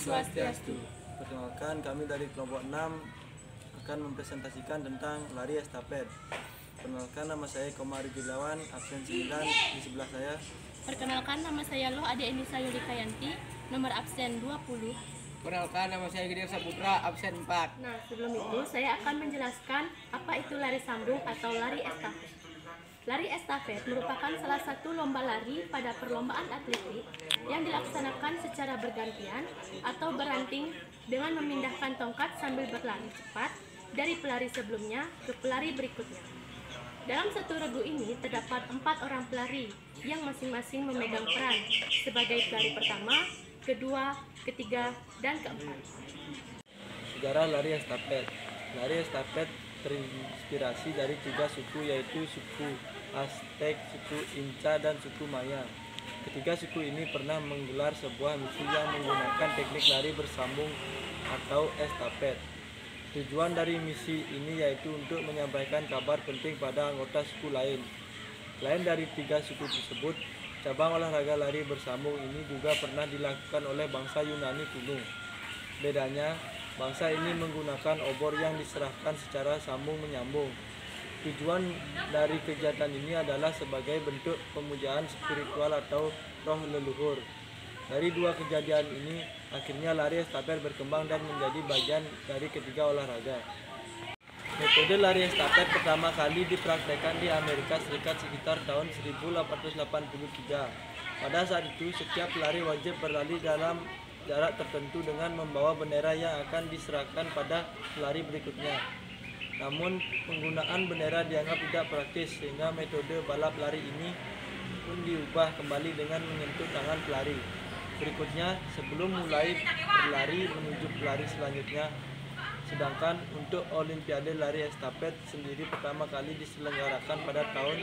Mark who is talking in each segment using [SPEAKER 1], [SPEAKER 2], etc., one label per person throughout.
[SPEAKER 1] Swastiastu.
[SPEAKER 2] Perkenalkan, kami dari kelompok 6 akan mempresentasikan tentang lari estafet. Perkenalkan, nama saya Komari Gunawan, absen 9 di sebelah saya.
[SPEAKER 1] Perkenalkan, nama saya Loh Ade Enisa Yulika Yanti, nomor absen 20.
[SPEAKER 3] Perkenalkan, nama saya Gideon Saputra, absen 4.
[SPEAKER 1] Nah, sebelum itu saya akan menjelaskan apa itu lari sambung atau lari estafet. Lari estafet merupakan salah satu lomba lari pada perlombaan atletik yang dilaksanakan secara bergantian atau beranting dengan memindahkan tongkat sambil berlari cepat dari pelari sebelumnya ke pelari berikutnya. Dalam satu regu ini terdapat 4 orang pelari yang masing-masing memegang peran sebagai pelari pertama, kedua, ketiga, dan keempat.
[SPEAKER 2] Sejarah lari estafet. Lari estafet terinspirasi dari 3 suku, yaitu suku Aztec, suku Inca, dan suku Maya. Ketiga suku ini pernah menggelar sebuah misi yang menggunakan teknik lari bersambung atau estafet. Tujuan dari misi ini yaitu untuk menyampaikan kabar penting pada anggota suku lain. Selain dari 3 suku tersebut, cabang olahraga lari bersambung ini juga pernah dilakukan oleh bangsa Yunani kuno. Bedanya, bangsa ini menggunakan obor yang diserahkan secara sambung-menyambung. Tujuan dari kegiatan ini adalah sebagai bentuk pemujaan spiritual atau roh leluhur. Dari 2 kejadian ini, akhirnya lari estafet berkembang dan menjadi bagian dari ketiga olahraga. Metode lari estafet pertama kali dipraktekkan di Amerika Serikat sekitar tahun 1883. Pada saat itu, setiap pelari wajib berlari dalam jarak tertentu dengan membawa bendera yang akan diserahkan pada pelari berikutnya. Namun, penggunaan bendera dianggap tidak praktis sehingga metode balap lari ini pun diubah kembali dengan menyentuh tangan pelari berikutnya sebelum mulai berlari menuju pelari selanjutnya. Sedangkan untuk Olimpiade lari estafet sendiri pertama kali diselenggarakan pada tahun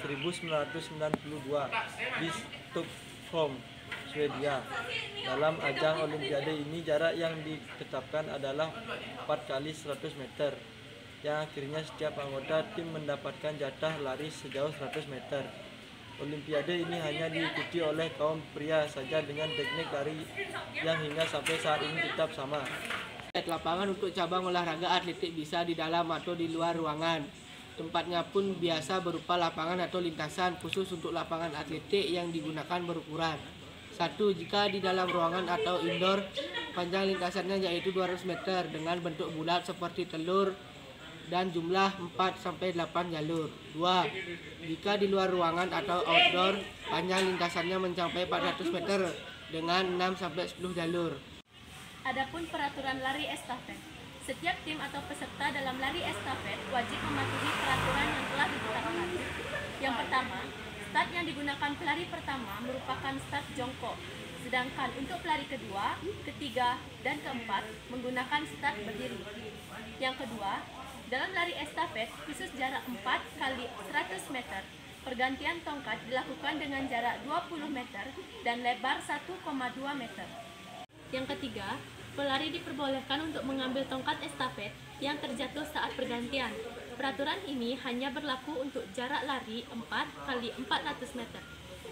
[SPEAKER 2] 1992 di Stockholm, Swedia. Dalam ajang Olimpiade ini jarak yang ditetapkan adalah 4 kali 100 meter, yang akhirnya setiap anggota tim mendapatkan jatah lari sejauh 100 meter. Olimpiade ini hanya diikuti oleh kaum pria saja dengan teknik lari yang hingga sampai saat ini tetap sama.
[SPEAKER 3] Lapangan untuk cabang olahraga atletik bisa di dalam atau di luar ruangan. Tempatnya pun biasa berupa lapangan atau lintasan khusus untuk lapangan atletik yang digunakan berukuran 1. Jika di dalam ruangan atau indoor, panjang lintasannya yaitu 200 meter dengan bentuk bulat seperti telur dan jumlah 4-8 jalur. 2. Jika di luar ruangan atau outdoor, panjang lintasannya mencapai 400 meter dengan 6-10 jalur.
[SPEAKER 1] Adapun peraturan lari estafet. Setiap tim atau peserta dalam lari estafet wajib mematuhi peraturan yang telah ditetapkan. Yang pertama, start yang digunakan pelari pertama merupakan start jongkok. Sedangkan untuk pelari kedua, ketiga, dan keempat menggunakan start berdiri. Yang kedua, dalam lari estafet khusus jarak 4 kali 100 meter, pergantian tongkat dilakukan dengan jarak 20 meter dan lebar 1,2 meter. Yang ketiga, pelari diperbolehkan untuk mengambil tongkat estafet yang terjatuh saat pergantian. Peraturan ini hanya berlaku untuk jarak lari 4 kali 400 meter.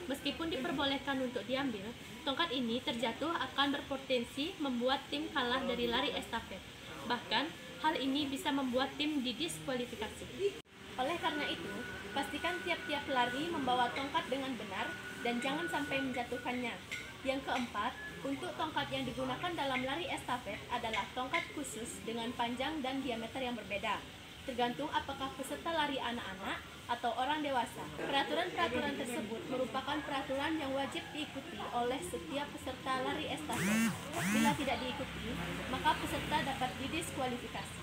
[SPEAKER 1] Meskipun diperbolehkan untuk diambil, tongkat ini terjatuh akan berpotensi membuat tim kalah dari lari estafet. Bahkan, hal ini bisa membuat tim didiskualifikasi. Oleh karena itu, pastikan tiap-tiap pelari membawa tongkat dengan benar dan jangan sampai menjatuhkannya. Yang keempat, untuk tongkat yang digunakan dalam lari estafet adalah tongkat khusus dengan panjang dan diameter yang berbeda, tergantung apakah peserta lari anak-anak atau orang dewasa. Peraturan-peraturan tersebut merupakan peraturan yang wajib diikuti oleh setiap peserta lari estafet. Bila tidak diikuti, maka peserta dapat didiskualifikasi.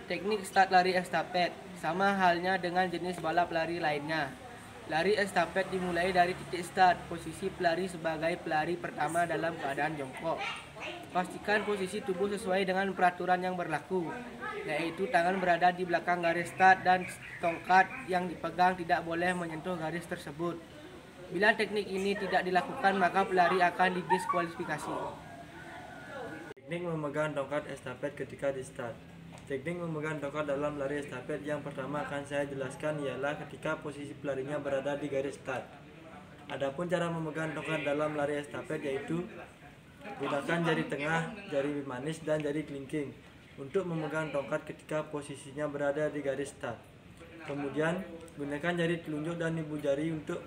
[SPEAKER 3] Teknik start lari estafet sama halnya dengan jenis balap lari lainnya. Lari estafet dimulai dari titik start, posisi pelari sebagai pelari pertama dalam keadaan jongkok. Pastikan posisi tubuh sesuai dengan peraturan yang berlaku, yaitu tangan berada di belakang garis start dan tongkat yang dipegang tidak boleh menyentuh garis tersebut. Bila teknik ini tidak dilakukan, maka pelari akan didiskualifikasi.
[SPEAKER 2] Teknik memegang tongkat estafet ketika di start. Teknik memegang tongkat dalam lari estafet yang pertama akan saya jelaskan ialah ketika posisi pelarinya berada di garis start. Adapun cara memegang tongkat dalam lari estafet yaitu Gunakan jari tengah, jari manis, dan jari kelingking untuk memegang tongkat ketika posisinya berada di garis start. Kemudian, gunakan jari telunjuk dan ibu jari untuk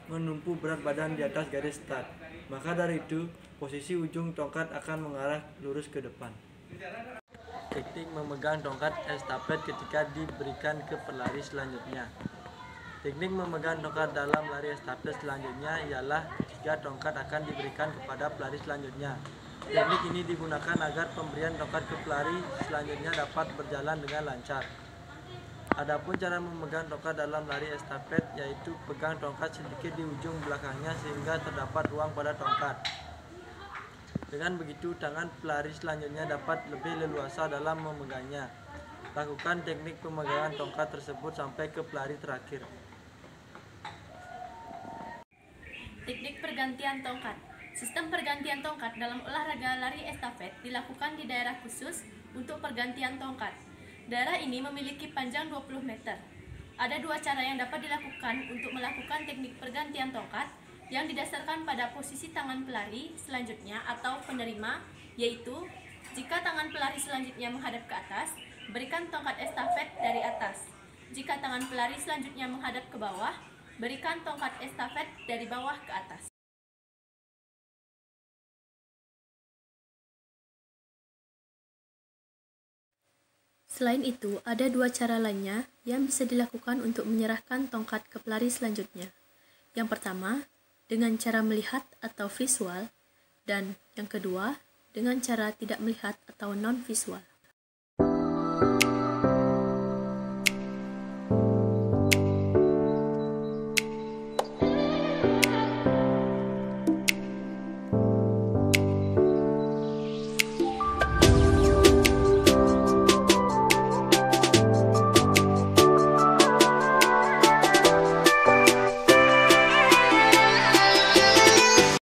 [SPEAKER 2] menumpu berat badan di atas garis start. Maka dari itu, posisi ujung tongkat akan mengarah lurus ke depan. Teknik memegang tongkat estafet ketika diberikan ke pelari selanjutnya. Teknik memegang tongkat dalam lari estafet selanjutnya ialah jika tongkat akan diberikan kepada pelari selanjutnya. Teknik ini digunakan agar pemberian tongkat ke pelari selanjutnya dapat berjalan dengan lancar. Adapun cara memegang tongkat dalam lari estafet yaitu pegang tongkat sedikit di ujung belakangnya sehingga terdapat ruang pada tongkat. Dengan begitu, tangan pelari selanjutnya dapat lebih leluasa dalam memegangnya. Lakukan teknik pemegangan tongkat tersebut sampai ke pelari terakhir.
[SPEAKER 1] Teknik pergantian tongkat. Sistem pergantian tongkat dalam olahraga lari estafet dilakukan di daerah khusus untuk pergantian tongkat. Daerah ini memiliki panjang 20 meter. Ada dua cara yang dapat dilakukan untuk melakukan teknik pergantian tongkat yang didasarkan pada posisi tangan pelari selanjutnya atau penerima, yaitu jika tangan pelari selanjutnya menghadap ke atas, berikan tongkat estafet dari atas. Jika tangan pelari selanjutnya menghadap ke bawah, berikan tongkat estafet dari bawah ke atas. Selain itu, ada dua cara lainnya yang bisa dilakukan untuk menyerahkan tongkat ke pelari selanjutnya. Yang pertama, dengan cara melihat atau visual, dan yang kedua, dengan cara tidak melihat atau non-visual.